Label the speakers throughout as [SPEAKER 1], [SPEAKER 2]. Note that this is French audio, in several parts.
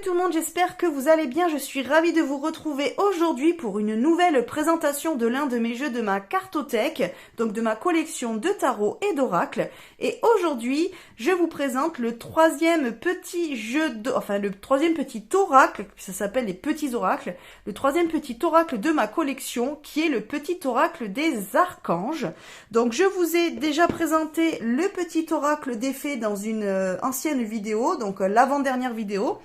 [SPEAKER 1] tout le monde, j'espère que vous allez bien. Je suis ravie de vous retrouver aujourd'hui pour une nouvelle présentation de l'un de mes jeux de ma cartothèque, donc de ma collection de tarot et d'oracles. Et aujourd'hui, je vous présente le troisième petit le troisième petit oracle, ça s'appelle les petits oracles, le troisième petit oracle de ma collection qui est le petit oracle des archanges. Donc je vous ai déjà présenté le petit oracle des fées dans une ancienne vidéo, donc l'avant-dernière vidéo.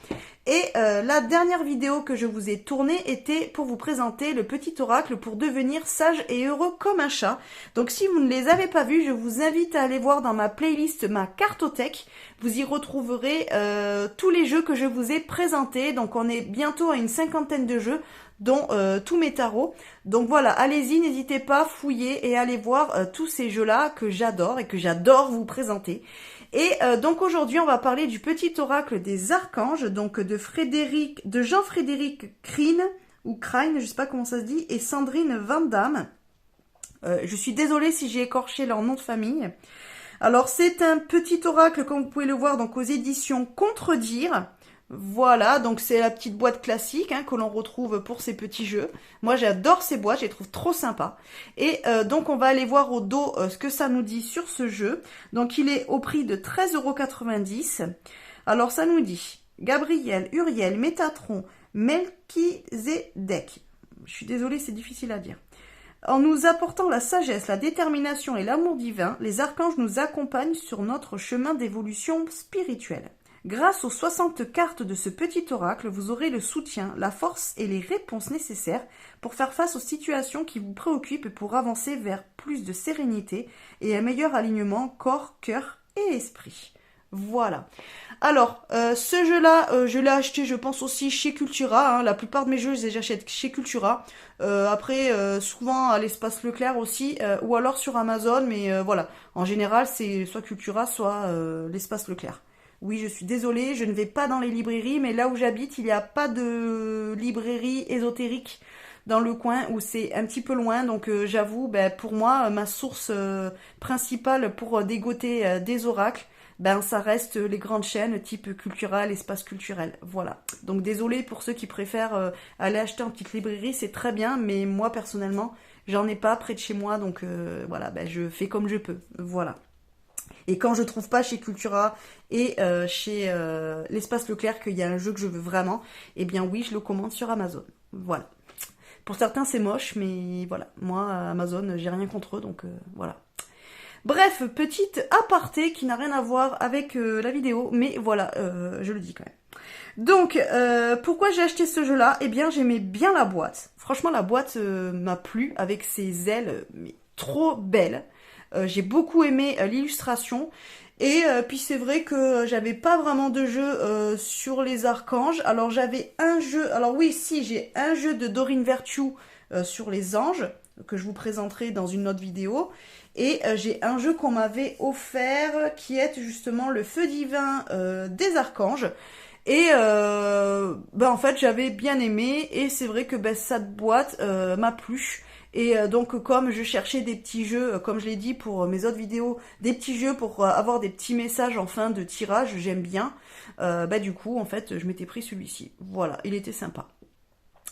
[SPEAKER 1] Et la dernière vidéo que je vous ai tournée était pour vous présenter le petit oracle pour devenir sage et heureux comme un chat. Donc si vous ne les avez pas vus, je vous invite à aller voir dans ma playlist ma cartothèque. Vous y retrouverez tous les jeux que je vous ai présentés. Donc on est bientôt à une 50aine de jeux, dont tous mes tarots. Donc voilà, allez-y, n'hésitez pas, fouillez et allez voir tous ces jeux-là que j'adore et que j'adore vous présenter. Et donc aujourd'hui, on va parler du petit oracle des archanges, donc de Jean-Frédéric Crine, ou Crine, je sais pas comment ça se dit, et Sandrine Van Damme. Je suis désolée si j'ai écorché leur nom de famille. Alors c'est un petit oracle, comme vous pouvez le voir, donc aux éditions Contredire. Voilà, donc c'est la petite boîte classique que l'on retrouve pour ces petits jeux. Moi j'adore ces boîtes, je les trouve trop sympas. Et donc on va aller voir au dos ce que ça nous dit sur ce jeu. Donc il est au prix de 13,90 €. Alors ça nous dit Gabriel, Uriel, Métatron, Melchizedek. Je suis désolée, c'est difficile à dire. En nous apportant la sagesse, la détermination et l'amour divin, les archanges nous accompagnent sur notre chemin d'évolution spirituelle. Grâce aux 60 cartes de ce petit oracle, vous aurez le soutien, la force et les réponses nécessaires pour faire face aux situations qui vous préoccupent et pour avancer vers plus de sérénité et un meilleur alignement corps, cœur et esprit. Voilà. Alors, ce jeu-là, je l'ai acheté, je pense aussi chez Cultura. La plupart de mes jeux, je les achète chez Cultura. Après, souvent à l'espace Leclerc aussi, ou alors sur Amazon. Mais voilà, en général, c'est soit Cultura, soit l'espace Leclerc. Oui, je suis désolée, je ne vais pas dans les librairies, mais là où j'habite, il n'y a pas de librairie ésotérique dans le coin où c'est un petit peu loin. Donc j'avoue, pour moi, ma source principale pour dégoter des oracles, ça reste les grandes chaînes type Cultura, l'espace culturel. Voilà. Donc désolée pour ceux qui préfèrent aller acheter en petite librairie, c'est très bien, mais moi personnellement, j'en ai pas près de chez moi, donc voilà, je fais comme je peux. Voilà. Et quand je trouve pas chez Cultura et chez l'espace Leclerc qu'il y a un jeu que je veux vraiment, eh bien oui, je le commande sur Amazon. Voilà. Pour certains, c'est moche, mais voilà. Moi, Amazon, j'ai rien contre eux, donc voilà. Bref, petite aparté qui n'a rien à voir avec la vidéo, mais voilà, je le dis quand même. Donc, pourquoi j'ai acheté ce jeu-là? Eh bien, j'aimais bien la boîte. Franchement, la boîte m'a plu avec ses ailes, mais trop belles. J'ai beaucoup aimé l'illustration. Et puis c'est vrai que j'avais pas vraiment de jeu sur les archanges. Alors j'avais un jeu, alors oui, si, j'ai un jeu de Dorine Virtue sur les anges, que je vous présenterai dans une autre vidéo. Et j'ai un jeu qu'on m'avait offert, qui est justement le feu divin des archanges. Et en fait j'avais bien aimé, et c'est vrai que cette boîte m'a plu. Et donc comme je cherchais des petits jeux, comme je l'ai dit pour mes autres vidéos, des petits jeux pour avoir des petits messages en fin de tirage, j'aime bien, du coup en fait je m'étais pris celui-ci. Voilà, il était sympa.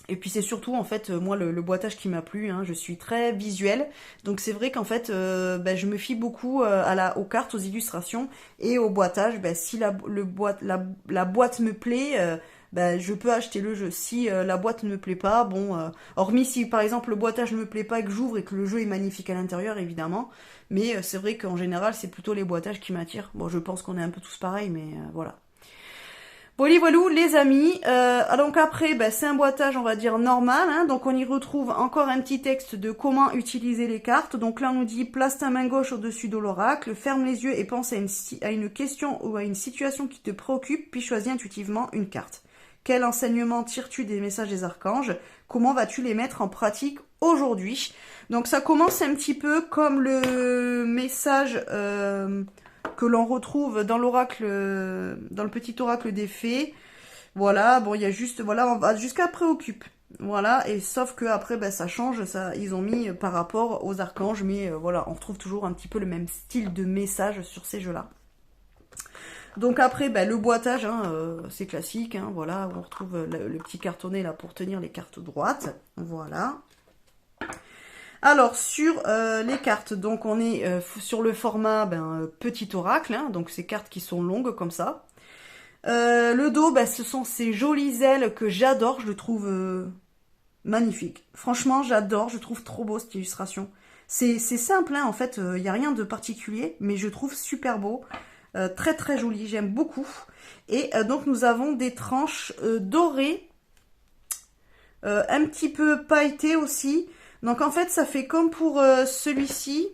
[SPEAKER 1] Et puis c'est surtout en fait moi le boitage qui m'a plu, je suis très visuelle, donc c'est vrai qu'en fait je me fie beaucoup aux cartes, aux illustrations et au boitage. Si la boîte me plaît, je peux acheter le jeu. Si la boîte ne me plaît pas, hormis si par exemple le boitage ne me plaît pas et que j'ouvre et que le jeu est magnifique à l'intérieur évidemment, mais c'est vrai qu'en général c'est plutôt les boitages qui m'attirent. Bon, je pense qu'on est un peu tous pareils, mais voilà. Voilà, les amis. Donc après, c'est un boitage, on va dire, normal. Donc on y retrouve encore un petit texte de comment utiliser les cartes. Donc là, on nous dit, place ta main gauche au-dessus de l'oracle, ferme les yeux et pense à une question ou à une situation qui te préoccupe, puis choisis intuitivement une carte. Quel enseignement tires-tu des messages des archanges? Comment vas-tu les mettre en pratique aujourd'hui? Donc ça commence un petit peu comme le message que l'on retrouve dans l'oracle, dans le petit oracle des fées. Voilà, il y a juste, voilà, on va jusqu'à préoccupe. Voilà, et sauf que après, ça change, ça, ils ont mis par rapport aux archanges, mais voilà, on retrouve toujours un petit peu le même style de message sur ces jeux-là. Donc après, ben, le boitage, hein, c'est classique, hein, voilà, on retrouve le petit cartonnet là pour tenir les cartes droites, voilà. Alors sur les cartes, donc on est sur le format petit oracle, hein, donc ces cartes qui sont longues comme ça. Le dos, ben, ce sont ces jolies ailes que j'adore, je le trouve magnifique. Franchement, j'adore, je trouve trop beau cette illustration. C'est simple, hein, en fait, il n'y a rien de particulier, mais je trouve super beau. Très très joli, j'aime beaucoup. Et donc nous avons des tranches dorées, un petit peu pailletées aussi. Donc en fait ça fait comme pour celui-ci.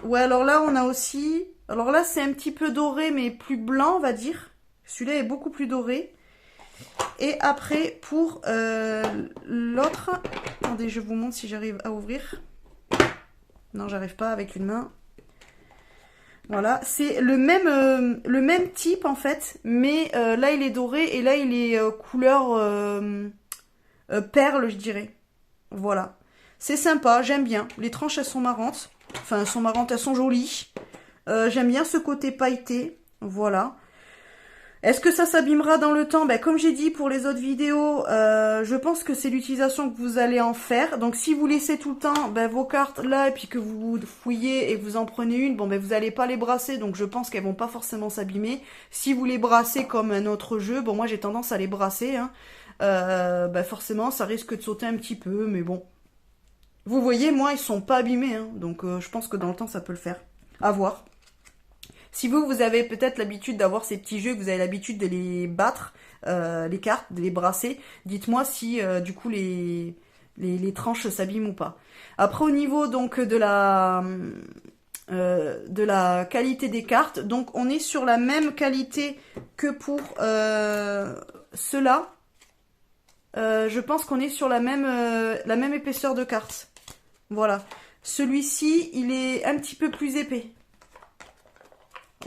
[SPEAKER 1] Ouais, alors là on a aussi... Alors là c'est un petit peu doré mais plus blanc on va dire. Celui-là est beaucoup plus doré. Et après pour l'autre... Attendez, je vous montre si j'arrive à ouvrir. Non, j'arrive pas avec une main. Voilà, c'est le même type en fait, mais là il est doré et là il est couleur perle, je dirais. Voilà, c'est sympa, j'aime bien. Les tranches elles sont marrantes, enfin elles sont marrantes, elles sont jolies. J'aime bien ce côté pailleté, voilà. Est-ce que ça s'abîmera dans le temps? Ben, comme j'ai dit pour les autres vidéos, je pense que c'est l'utilisation que vous allez en faire. Donc si vous laissez tout le temps vos cartes là et puis que vous fouillez et que vous en prenez une, bon vous n'allez pas les brasser, donc je pense qu'elles vont pas forcément s'abîmer. Si vous les brassez comme un autre jeu, bon moi j'ai tendance à les brasser, hein, forcément ça risque de sauter un petit peu, mais bon. Vous voyez, moi ils sont pas abîmés, hein, donc je pense que dans le temps ça peut le faire. À voir. Si vous avez peut-être l'habitude d'avoir ces petits jeux, que vous avez l'habitude de les battre, les cartes, de les brasser, dites-moi si du coup les tranches s'abîment ou pas. Après au niveau donc de la qualité des cartes, donc on est sur la même qualité que pour ceux-là. Je pense qu'on est sur la même épaisseur de carte. Voilà. Celui-ci, il est un petit peu plus épais.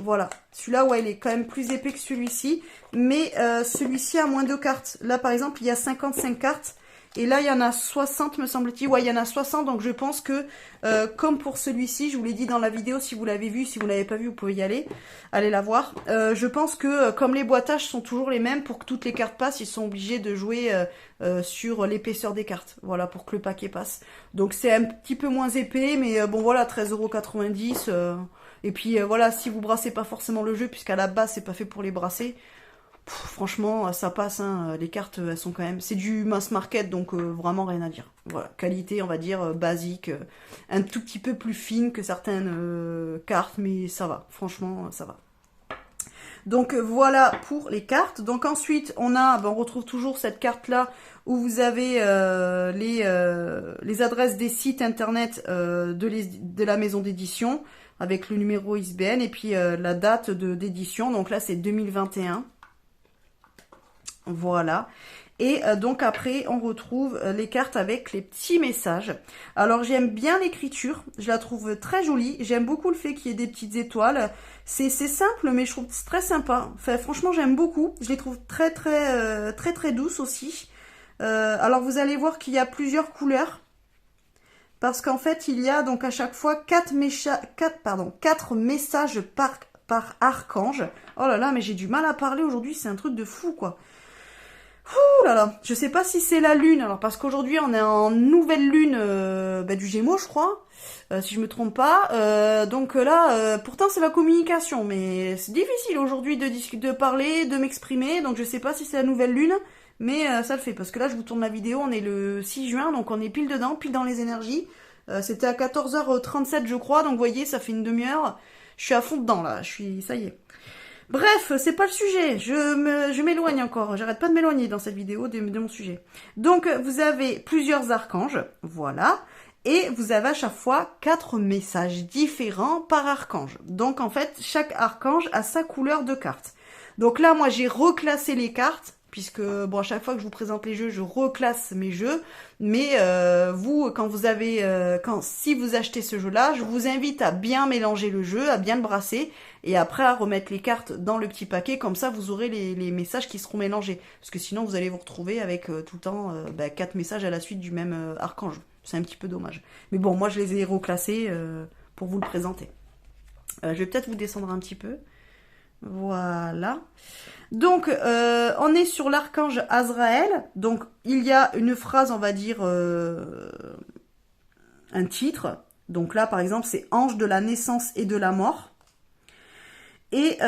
[SPEAKER 1] Voilà, celui-là, ouais, il est quand même plus épais que celui-ci, mais celui-ci a moins de cartes. Là, par exemple, il y a 55 cartes, et là, il y en a 60, me semble-t-il. Ouais, il y en a 60, donc je pense que, comme pour celui-ci, je vous l'ai dit dans la vidéo, si vous l'avez vu, si vous ne l'avez pas vu, vous pouvez y aller, allez la voir. Je pense que, comme les boîtages sont toujours les mêmes, pour que toutes les cartes passent, ils sont obligés de jouer sur l'épaisseur des cartes, voilà, pour que le paquet passe. Donc, c'est un petit peu moins épais, mais bon, voilà, 13,90 €. Et puis voilà, si vous brassez pas forcément le jeu, puisqu'à la base c'est pas fait pour les brasser, franchement ça passe, hein, les cartes elles sont quand même, c'est du mass market, donc vraiment rien à dire. Voilà, qualité on va dire basique, un tout petit peu plus fine que certaines cartes, mais ça va, franchement ça va. Donc voilà pour les cartes. Donc ensuite on retrouve toujours cette carte là où vous avez les adresses des sites internet de la maison d'édition, avec le numéro ISBN et puis la date d'édition. Donc là, c'est 2021. Voilà. Et donc après, on retrouve les cartes avec les petits messages. Alors, j'aime bien l'écriture. Je la trouve très jolie. J'aime beaucoup le fait qu'il y ait des petites étoiles. C'est simple, mais je trouve très sympa. Enfin, franchement, j'aime beaucoup. Je les trouve très douces aussi. Alors, vous allez voir qu'il y a plusieurs couleurs. Parce qu'en fait, il y a donc à chaque fois 4 messages par archange. Oh là là, mais j'ai du mal à parler aujourd'hui, c'est un truc de fou, quoi. Ouh là là, je sais pas si c'est la lune, alors parce qu'aujourd'hui on est en nouvelle lune du Gémeaux, je crois, si je me trompe pas. Donc là, pourtant c'est la communication, mais c'est difficile aujourd'hui de parler, de m'exprimer, donc je sais pas si c'est la nouvelle lune. Mais ça le fait, parce que là je vous tourne la vidéo, on est le 6 juin, donc on est pile dedans, pile dans les énergies. C'était à 14h37 je crois, donc vous voyez, ça fait une demi-heure. Je suis à fond dedans là, ça y est. Bref, c'est pas le sujet, je m'éloigne encore, j'arrête pas de m'éloigner dans cette vidéo de mon sujet. Donc vous avez plusieurs archanges, voilà, et vous avez à chaque fois 4 messages différents par archange. Donc en fait, chaque archange a sa couleur de carte. Donc là, moi j'ai reclassé les cartes, puisque bon, à chaque fois que je vous présente les jeux, je reclasse mes jeux. Mais vous, si vous achetez ce jeu-là, je vous invite à bien mélanger le jeu, à bien le brasser, et après à remettre les cartes dans le petit paquet. Comme ça, vous aurez les messages qui seront mélangés. Parce que sinon, vous allez vous retrouver avec tout le temps 4 messages à la suite du même archange. C'est un petit peu dommage. Mais bon, moi, je les ai reclassés pour vous le présenter. Je vais peut-être vous descendre un petit peu. Voilà. Donc, on est sur l'archange Azraël. Donc, il y a une phrase, on va dire, un titre. Donc là, par exemple, c'est Ange de la naissance et de la mort. Et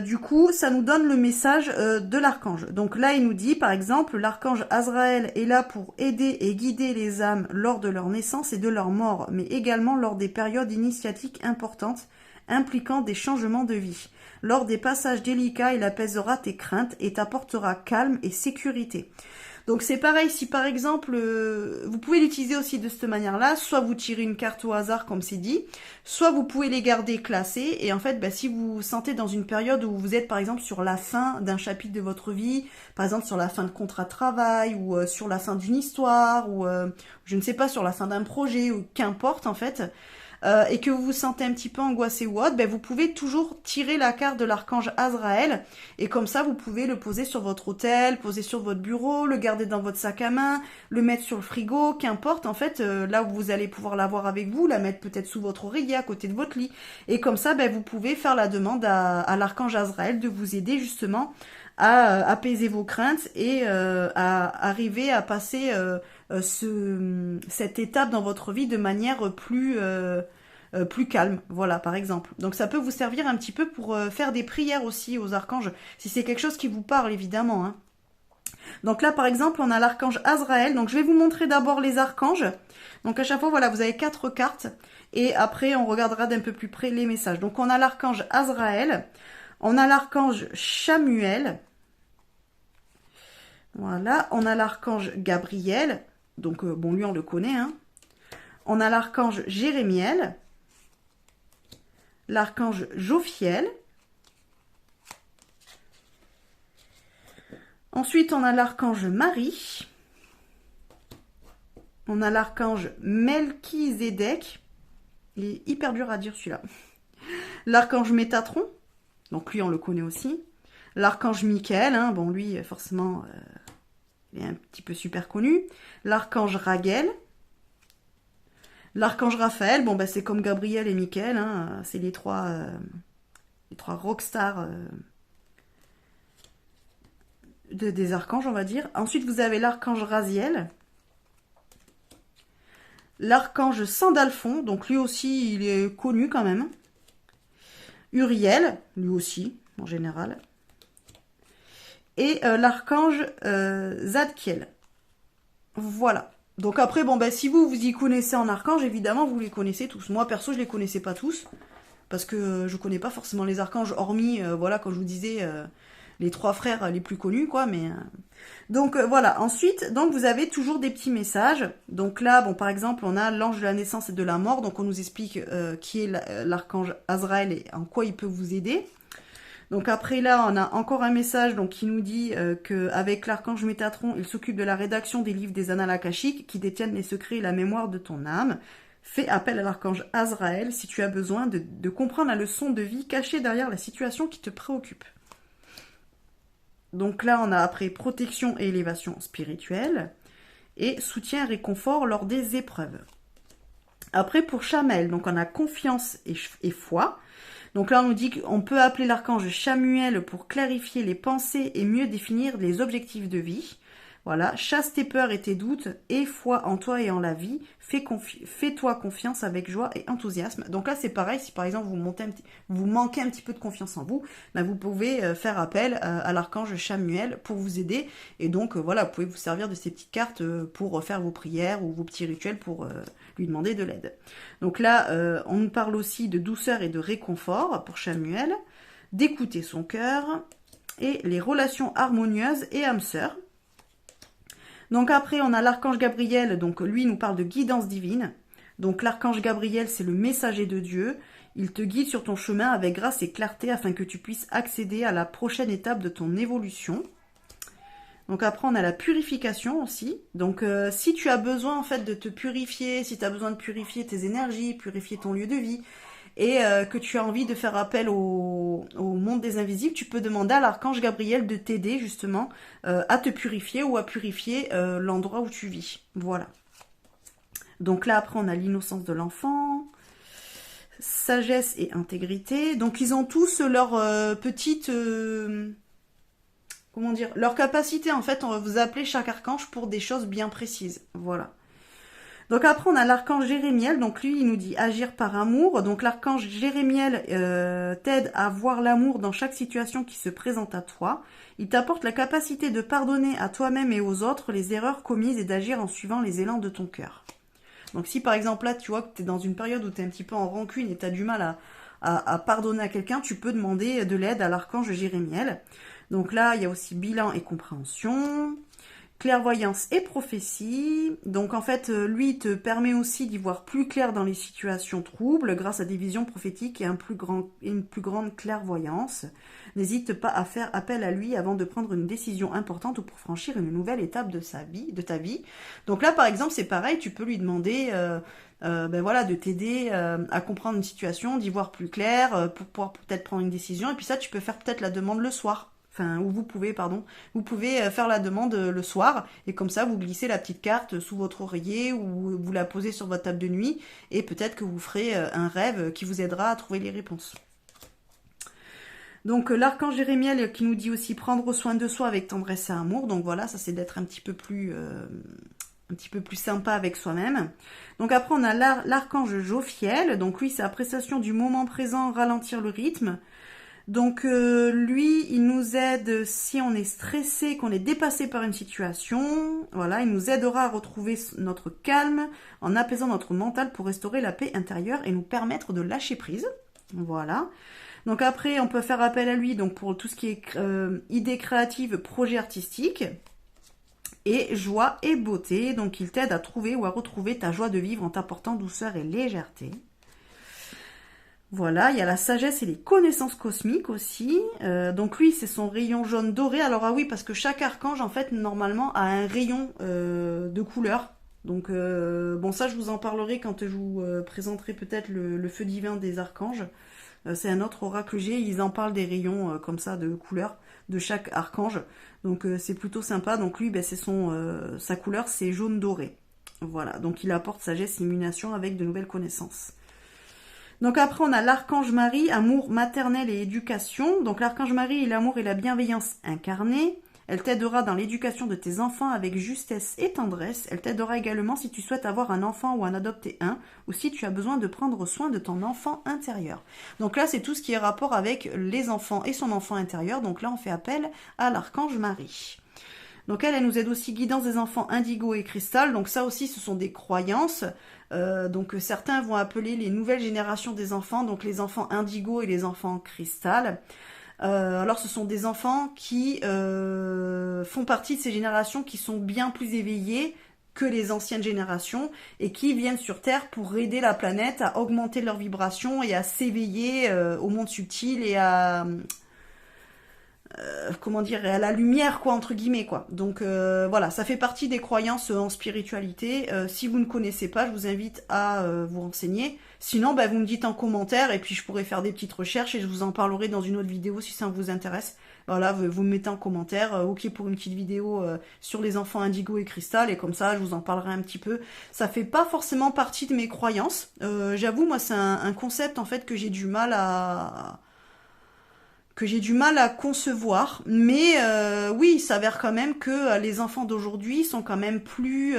[SPEAKER 1] du coup, ça nous donne le message de l'archange. Donc là, il nous dit, par exemple, l'archange Azraël est là pour aider et guider les âmes lors de leur naissance et de leur mort, mais également lors des périodes initiatiques importantes impliquant des changements de vie. Lors des passages délicats, il apaisera tes craintes et t'apportera calme et sécurité. Donc c'est pareil, si par exemple, vous pouvez l'utiliser aussi de cette manière-là, soit vous tirez une carte au hasard comme c'est dit, soit vous pouvez les garder classées, et en fait, si vous vous sentez dans une période où vous êtes par exemple sur la fin d'un chapitre de votre vie, par exemple sur la fin de contrat de travail, ou sur la fin d'une histoire, ou je ne sais pas, sur la fin d'un projet, ou qu'importe en fait, et que vous vous sentez un petit peu angoissé ou autre, vous pouvez toujours tirer la carte de l'archange Azraël, et comme ça vous pouvez le poser sur votre autel, poser sur votre bureau, le garder dans votre sac à main, le mettre sur le frigo, qu'importe en fait, là où vous allez pouvoir l'avoir avec vous, la mettre peut-être sous votre oreiller à côté de votre lit, et comme ça vous pouvez faire la demande à l'archange Azraël de vous aider justement à apaiser vos craintes et à arriver à passer cette étape dans votre vie de manière plus calme, voilà, par exemple. Donc ça peut vous servir un petit peu pour faire des prières aussi aux archanges, si c'est quelque chose qui vous parle, évidemment. Hein. Donc là, par exemple, on a l'archange Azraël. Donc je vais vous montrer d'abord les archanges. Donc à chaque fois, voilà, vous avez 4 cartes. Et après, on regardera d'un peu plus près les messages. Donc on a l'archange Azraël. On a l'archange Chamuel. Voilà, on a l'archange Gabriel. Donc, bon, lui, on le connaît. Hein. On a l'archange Jérémiel. L'archange Jophiel. Ensuite, on a l'archange Marie. On a l'archange Melchizedek. Il est hyper dur à dire, celui-là. L'archange Métatron. Donc, lui, on le connaît aussi. L'archange Michael. Hein, bon, lui, forcément... il est un petit peu super connu. L'archange Raguel. L'archange Raphaël, bon c'est comme Gabriel et Michael, hein, c'est les trois rockstars des archanges, on va dire. Ensuite, vous avez l'archange Raziel. L'archange Sandalphon, donc lui aussi, il est connu quand même. Uriel, lui aussi, en général. Et l'archange Zadkiel. Voilà. Donc après, si vous y connaissez en archange, évidemment, vous les connaissez tous. Moi, perso, je les connaissais pas tous, parce que je connais pas forcément les archanges, hormis, voilà, comme je vous disais, les 3 frères les plus connus, quoi, mais... Donc, voilà. Ensuite, donc, vous avez toujours des petits messages. Donc là, par exemple, on a l'ange de la naissance et de la mort, donc on nous explique qui est l'archange Azraël et en quoi il peut vous aider. Donc après là, on a encore un message donc, qui nous dit qu'avec l'archange Métatron, il s'occupe de la rédaction des livres des annales akashiques qui détiennent les secrets et la mémoire de ton âme. Fais appel à l'archange Azraël si tu as besoin de comprendre la leçon de vie cachée derrière la situation qui te préoccupe. Donc là, on a après protection et élévation spirituelle et soutien et réconfort lors des épreuves. Après pour Chamel, donc on a confiance et foi. Donc là, on nous dit qu'on peut appeler l'archange Chamuel pour clarifier les pensées et mieux définir les objectifs de vie. Voilà, chasse tes peurs et tes doutes, aie foi en toi et en la vie, fais-toi confiance avec joie et enthousiasme. Donc là, c'est pareil, si par exemple vous manquez un petit peu de confiance en vous, vous pouvez faire appel à l'archange Chamuel pour vous aider. Et donc, voilà, vous pouvez vous servir de ces petites cartes pour faire vos prières ou vos petits rituels pour lui demander de l'aide. Donc là, on nous parle aussi de douceur et de réconfort pour Chamuel, d'écouter son cœur et les relations harmonieuses et âme sœur. Donc après, on a l'archange Gabriel, donc lui nous parle de guidance divine. Donc l'archange Gabriel, c'est le messager de Dieu. Il te guide sur ton chemin avec grâce et clarté afin que tu puisses accéder à la prochaine étape de ton évolution. Donc après, on a la purification aussi. Donc si tu as besoin en fait de te purifier, si tu as besoin de purifier tes énergies, purifier ton lieu de vie, et que tu as envie de faire appel au monde des invisibles, tu peux demander à l'archange Gabriel de t'aider justement à te purifier ou à purifier l'endroit où tu vis. Voilà. Donc là, après, on a l'innocence de l'enfant. sagesse et intégrité. Donc ils ont tous leur petite... comment dire, leur capacité. En fait, on va vous appeler chaque archange pour des choses bien précises. Voilà. Donc après, on a l'archange Jérémiel. Donc lui, il nous dit agir par amour. Donc l'archange Jérémiel t'aide à voir l'amour dans chaque situation qui se présente à toi. Il t'apporte la capacité de pardonner à toi-même et aux autres les erreurs commises et d'agir en suivant les élans de ton cœur. Donc si par exemple là, tu vois que tu es dans une période où tu es un petit peu en rancune et tu as du mal à pardonner à quelqu'un, tu peux demander de l'aide à l'archange Jérémiel. Donc là, il y a aussi bilan et compréhension. Clairvoyance et prophétie. Donc en fait, lui te permet aussi d'y voir plus clair dans les situations troubles grâce à des visions prophétiques et une plus grande clairvoyance. N'hésite pas à faire appel à lui avant de prendre une décision importante ou pour franchir une nouvelle étape de ta vie. Donc là, par exemple, c'est pareil, tu peux lui demander ben voilà, de t'aider à comprendre une situation, d'y voir plus clair, pour pouvoir peut-être prendre une décision. Et puis ça, tu peux faire peut-être la demande le soir. Enfin, ou vous pouvez faire la demande le soir, et comme ça, vous glissez la petite carte sous votre oreiller, ou vous la posez sur votre table de nuit, et peut-être que vous ferez un rêve qui vous aidera à trouver les réponses. Donc, l'archange Jérémiel qui nous dit aussi prendre soin de soi avec tendresse et amour. Donc voilà, ça c'est d'être un petit peu plus sympa avec soi-même. Donc après, on a l'archange Jophiel. Donc lui, c'est la prestation du moment présent, ralentir le rythme. Donc lui, il nous aide si on est stressé, qu'on est dépassé par une situation. Voilà, il nous aidera à retrouver notre calme en apaisant notre mental pour restaurer la paix intérieure et nous permettre de lâcher prise. Voilà. Donc après, on peut faire appel à lui donc pour tout ce qui est idées créatives, projets artistiques. Et joie et beauté. Donc il t'aide à trouver ou à retrouver ta joie de vivre en t'apportant douceur et légèreté. Voilà, il y a la sagesse et les connaissances cosmiques aussi. Donc lui, c'est son rayon jaune doré. Alors ah oui, parce que chaque archange, en fait, normalement, a un rayon de couleur. Donc bon, ça, je vous en parlerai quand je vous présenterai peut-être le feu divin des archanges. C'est un autre oracle que j'ai. Ils en parlent des rayons comme ça de couleur de chaque archange. Donc c'est plutôt sympa. Donc lui, ben, c'est sa couleur, c'est jaune doré. Voilà, donc il apporte sagesse, illumination avec de nouvelles connaissances. Donc après, on a l'archange Marie, amour maternel et éducation. Donc l'archange Marie est l'amour et la bienveillance incarnée. Elle t'aidera dans l'éducation de tes enfants avec justesse et tendresse. Elle t'aidera également si tu souhaites avoir un enfant ou en adopter un, ou si tu as besoin de prendre soin de ton enfant intérieur. Donc là, c'est tout ce qui est rapport avec les enfants et son enfant intérieur. Donc là, on fait appel à l'archange Marie. Donc elle nous aide aussi guidance des enfants indigo et cristal. Donc ça aussi, ce sont des croyances. Donc certains vont appeler les nouvelles générations des enfants, donc les enfants indigo et les enfants cristal. Alors ce sont des enfants qui font partie de ces générations qui sont bien plus éveillées que les anciennes générations et qui viennent sur Terre pour aider la planète à augmenter leur vibration et à s'éveiller au monde subtil et à... comment dire, à la lumière, quoi, entre guillemets, quoi. Donc voilà, ça fait partie des croyances en spiritualité. Si vous ne connaissez pas, je vous invite à vous renseigner. Sinon, bah, vous me dites en commentaire et puis je pourrai faire des petites recherches et je vous en parlerai dans une autre vidéo si ça vous intéresse. Voilà, vous me mettez en commentaire, ok pour une petite vidéo sur les enfants indigo et cristal, et comme ça, je vous en parlerai un petit peu. Ça fait pas forcément partie de mes croyances. J'avoue, moi, c'est un concept, en fait, que j'ai du mal à concevoir, mais oui, il s'avère quand même que les enfants d'aujourd'hui sont quand même plus...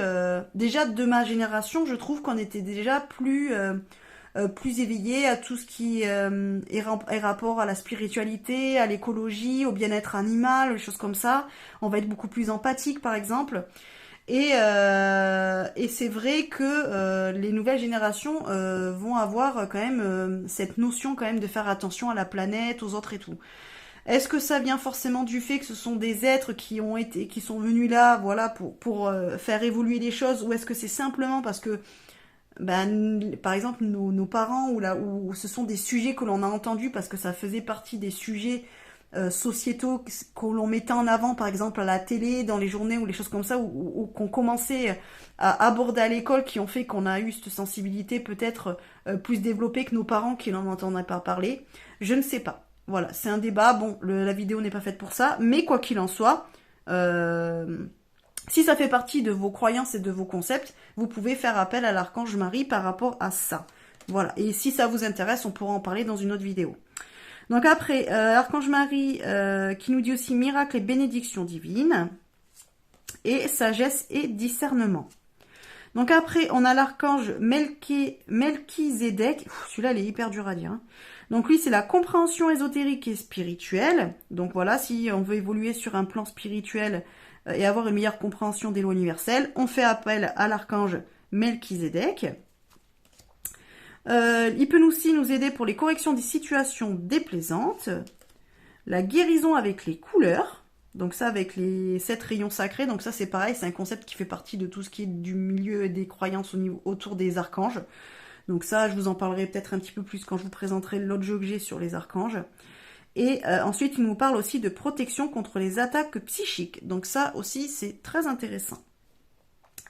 [SPEAKER 1] déjà de ma génération, je trouve qu'on était déjà plus éveillés à tout ce qui est rapport à la spiritualité, à l'écologie, au bien-être animal, des choses comme ça. On va être beaucoup plus empathique, par exemple. Et c'est vrai que les nouvelles générations vont avoir quand même cette notion quand même de faire attention à la planète, aux autres et tout. Est-ce que ça vient forcément du fait que ce sont des êtres qui sont venus là, voilà, pour faire évoluer les choses, ou est-ce que c'est simplement parce que, ben, par exemple, nos parents ou ce sont des sujets que l'on a entendus parce que ça faisait partie des sujets sociétaux que l'on mettait en avant, par exemple à la télé, dans les journées ou les choses comme ça, ou qu'on commençait à aborder à l'école, qui ont fait qu'on a eu cette sensibilité peut-être plus développée que nos parents qui n'en entendaient pas parler. Je ne sais pas. Voilà, c'est un débat. Bon, la vidéo n'est pas faite pour ça, mais quoi qu'il en soit, si ça fait partie de vos croyances et de vos concepts, vous pouvez faire appel à l'archange Marie par rapport à ça. Voilà, et si ça vous intéresse, on pourra en parler dans une autre vidéo. Donc après, l'Archange Marie qui nous dit aussi miracle et bénédiction divine, et sagesse et discernement. Donc après, on a l'archange Melchizedek. Celui-là, il est hyper dur à dire. Hein. Donc lui, c'est la compréhension ésotérique et spirituelle. Donc voilà, si on veut évoluer sur un plan spirituel et avoir une meilleure compréhension des lois universelles, on fait appel à l'archange Melchizedek. Il peut aussi nous aider pour les corrections des situations déplaisantes, la guérison avec les couleurs. Donc ça, avec les 7 rayons sacrés, donc ça c'est pareil, c'est un concept qui fait partie de tout ce qui est du milieu des croyances autour des archanges. Donc ça, je vous en parlerai peut-être un petit peu plus quand je vous présenterai l'autre jeu que j'ai sur les archanges. Et ensuite, il nous parle aussi de protection contre les attaques psychiques. Donc ça aussi, c'est très intéressant.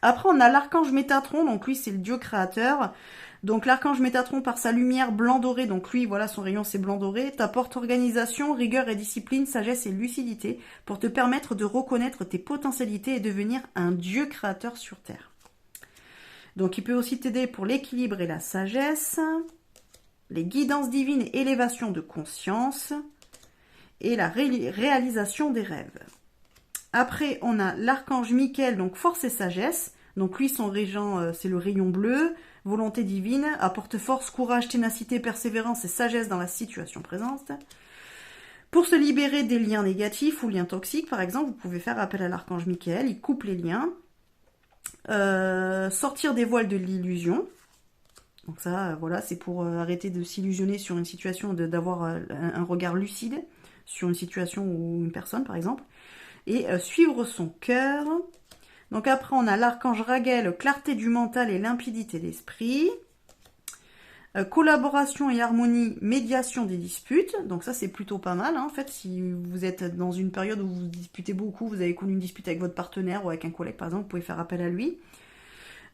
[SPEAKER 1] Après, on a l'archange Métatron, donc lui, c'est le dieu créateur. Donc l'archange Métatron, par sa lumière blanc-doré, donc lui, voilà, son rayon c'est blanc-doré, t'apporte organisation, rigueur et discipline, sagesse et lucidité pour te permettre de reconnaître tes potentialités et devenir un dieu créateur sur Terre. Donc il peut aussi t'aider pour l'équilibre et la sagesse, les guidances divines et élévation de conscience, et la réalisation des rêves. Après, on a l'archange Michael, donc force et sagesse. Donc lui, son régent, c'est le rayon bleu. Volonté divine, apporte force, courage, ténacité, persévérance et sagesse dans la situation présente. Pour se libérer des liens négatifs ou liens toxiques, par exemple, vous pouvez faire appel à l'archange Michael. Il coupe les liens. Sortir des voiles de l'illusion. Donc ça, voilà, c'est pour arrêter de s'illusionner sur une situation, d'avoir un regard lucide sur une situation ou une personne, par exemple. Et suivre son cœur. Donc après, on a l'archange Raguel, clarté du mental et limpidité d'esprit. Collaboration et harmonie, médiation des disputes. Donc ça, c'est plutôt pas mal. Hein. En fait, si vous êtes dans une période où vous disputez beaucoup, vous avez connu une dispute avec votre partenaire ou avec un collègue, par exemple, vous pouvez faire appel à lui.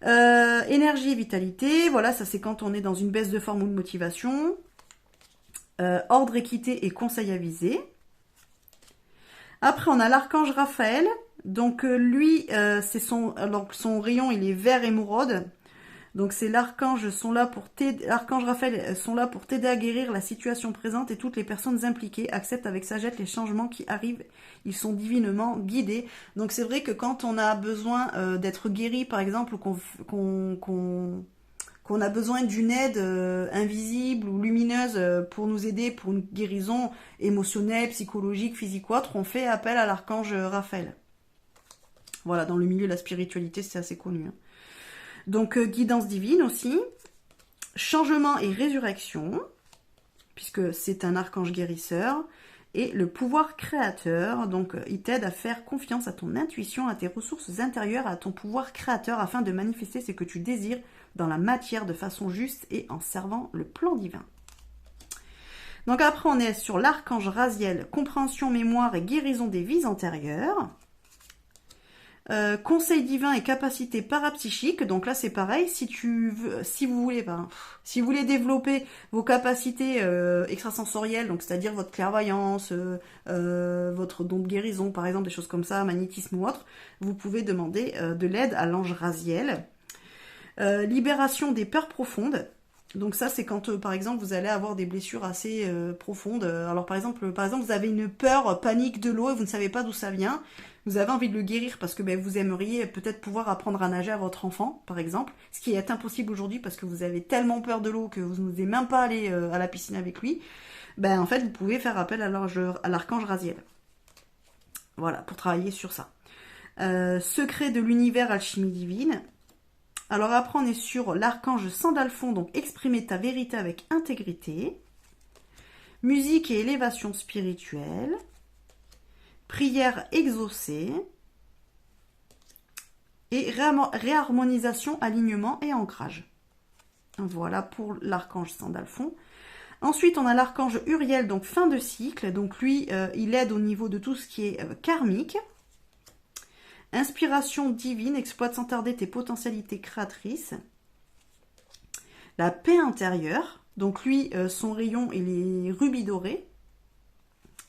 [SPEAKER 1] Énergie et vitalité. Voilà, ça c'est quand on est dans une baisse de forme ou de motivation. Ordre, équité et conseil avisé. Après, on a l'archange Raphaël. Donc lui, c'est son rayon, il est vert émeraude. Donc c'est l'archange Raphaël sont là pour t'aider à guérir la situation présente et toutes les personnes impliquées acceptent avec sagesse les changements qui arrivent. Ils sont divinement guidés. Donc c'est vrai que quand on a besoin d'être guéri, par exemple, ou qu'on a besoin d'une aide invisible ou lumineuse pour nous aider pour une guérison émotionnelle, psychologique, physique ou autre, on fait appel à l'archange Raphaël. Voilà, dans le milieu de la spiritualité, c'est assez connu. Hein. Donc, guidance divine aussi, changement et résurrection, puisque c'est un archange guérisseur, et le pouvoir créateur, donc il t'aide à faire confiance à ton intuition, à tes ressources intérieures, à ton pouvoir créateur, afin de manifester ce que tu désires dans la matière de façon juste et en servant le plan divin. Donc après, on est sur l'archange Raziel, compréhension, mémoire et guérison des vies antérieures. Conseil divin et capacité parapsychique. Donc là c'est pareil, si vous voulez développer vos capacités extrasensorielles, donc c'est-à-dire votre clairvoyance, votre don de guérison par exemple, des choses comme ça, magnétisme ou autre, vous pouvez demander de l'aide à l'ange Raziel. Libération des peurs profondes. Donc ça c'est quand par exemple vous allez avoir des blessures assez profondes. Alors par exemple vous avez une peur panique de l'eau et vous ne savez pas d'où ça vient. Vous avez envie de le guérir parce que vous aimeriez peut-être pouvoir apprendre à nager à votre enfant, par exemple. Ce qui est impossible aujourd'hui parce que vous avez tellement peur de l'eau que vous n'osez même pas aller à la piscine avec lui. En fait, vous pouvez faire appel à l'archange Raziel. Voilà, pour travailler sur ça. Secret de l'univers, alchimie divine. Alors après, on est sur l'archange Sandalphon, donc exprimer ta vérité avec intégrité. Musique et élévation spirituelle. Prière exaucée. Et réharmonisation, alignement et ancrage. Voilà pour l'archange Sandalphon. Ensuite, on a l'archange Uriel, donc fin de cycle. Donc lui, il aide au niveau de tout ce qui est karmique. Inspiration divine, exploite sans tarder tes potentialités créatrices. La paix intérieure. Donc lui, son rayon, il est rubis doré.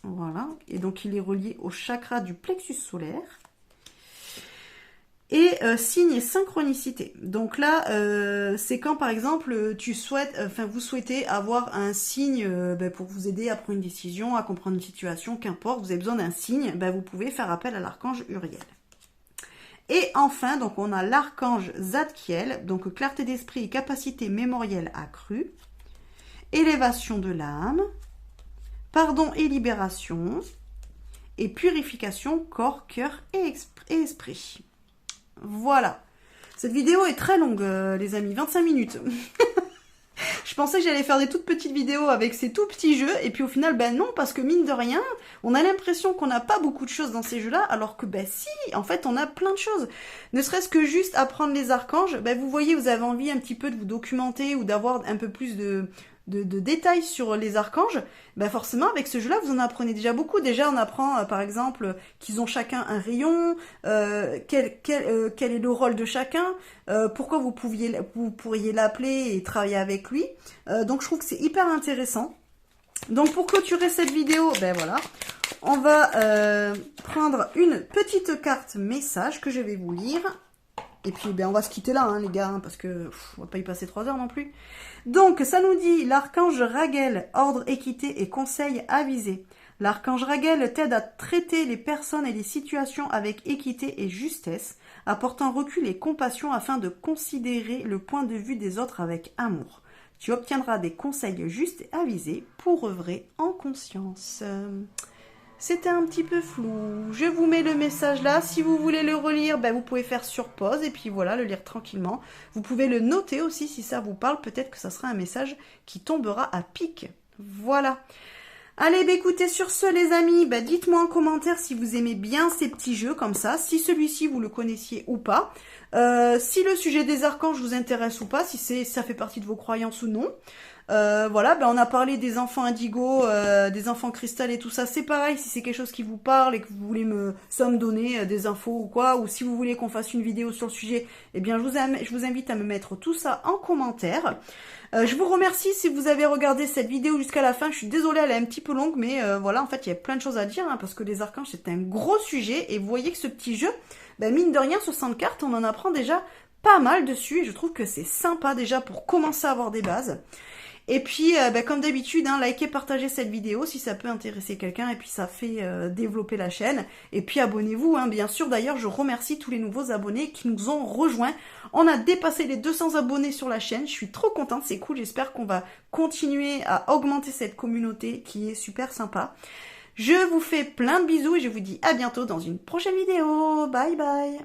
[SPEAKER 1] Voilà. Et donc il est relié au chakra du plexus solaire. Et signe et synchronicité. Donc là, c'est quand par exemple vous souhaitez avoir un signe pour vous aider à prendre une décision, à comprendre une situation, qu'importe, vous avez besoin d'un signe, vous pouvez faire appel à l'archange Uriel. Et enfin, donc on a l'archange Zadkiel, donc clarté d'esprit et capacité mémorielle accrue, élévation de l'âme, pardon et libération, et purification corps, cœur et esprit. Voilà. Cette vidéo est très longue, les amis, 25 minutes. Je pensais que j'allais faire des toutes petites vidéos avec ces tout petits jeux, et puis au final, non, parce que mine de rien, on a l'impression qu'on n'a pas beaucoup de choses dans ces jeux-là, alors que si, en fait, on a plein de choses. Ne serait-ce que juste apprendre les archanges, vous voyez, vous avez envie un petit peu de vous documenter ou d'avoir un peu plus de détails sur les archanges, forcément avec ce jeu-là vous en apprenez déjà beaucoup. Déjà on apprend par exemple qu'ils ont chacun un rayon, quel est le rôle de chacun, pourquoi vous pourriez l'appeler et travailler avec lui. Donc je trouve que c'est hyper intéressant. Donc pour clôturer cette vidéo, voilà, on va prendre une petite carte message que je vais vous lire. Et puis on va se quitter là les gars, parce que on va pas y passer 3 heures non plus. Donc ça nous dit l'archange Raguel, ordre, équité et conseil avisé. L'archange Raguel t'aide à traiter les personnes et les situations avec équité et justesse, apportant recul et compassion afin de considérer le point de vue des autres avec amour. Tu obtiendras des conseils justes et avisés pour œuvrer en conscience. C'était un petit peu flou. Je vous mets le message là. Si vous voulez le relire, vous pouvez faire sur pause et puis voilà, le lire tranquillement. Vous pouvez le noter aussi si ça vous parle. Peut-être que ça sera un message qui tombera à pic. Voilà. Allez, écoutez, sur ce les amis, dites-moi en commentaire si vous aimez bien ces petits jeux comme ça, si celui-ci vous le connaissiez ou pas, si le sujet des archanges vous intéresse ou pas, si ça fait partie de vos croyances ou non. Voilà, on a parlé des enfants indigo, des enfants cristal et tout ça, c'est pareil, si c'est quelque chose qui vous parle et que vous voulez me donner des infos ou quoi, ou si vous voulez qu'on fasse une vidéo sur le sujet, je vous invite à me mettre tout ça en commentaire. Je vous remercie si vous avez regardé cette vidéo jusqu'à la fin. Je suis désolée, elle est un petit peu longue, mais voilà, en fait, il y a plein de choses à dire, parce que les archanges, c'est un gros sujet, et vous voyez que ce petit jeu, mine de rien, 60 cartes, on en apprend déjà pas mal dessus, et je trouve que c'est sympa déjà pour commencer à avoir des bases. Et puis, comme d'habitude, likez, partagez cette vidéo si ça peut intéresser quelqu'un, et puis ça fait développer la chaîne. Et puis abonnez-vous, bien sûr. D'ailleurs, je remercie tous les nouveaux abonnés qui nous ont rejoints. On a dépassé les 200 abonnés sur la chaîne. Je suis trop contente, c'est cool. J'espère qu'on va continuer à augmenter cette communauté qui est super sympa. Je vous fais plein de bisous et je vous dis à bientôt dans une prochaine vidéo. Bye bye.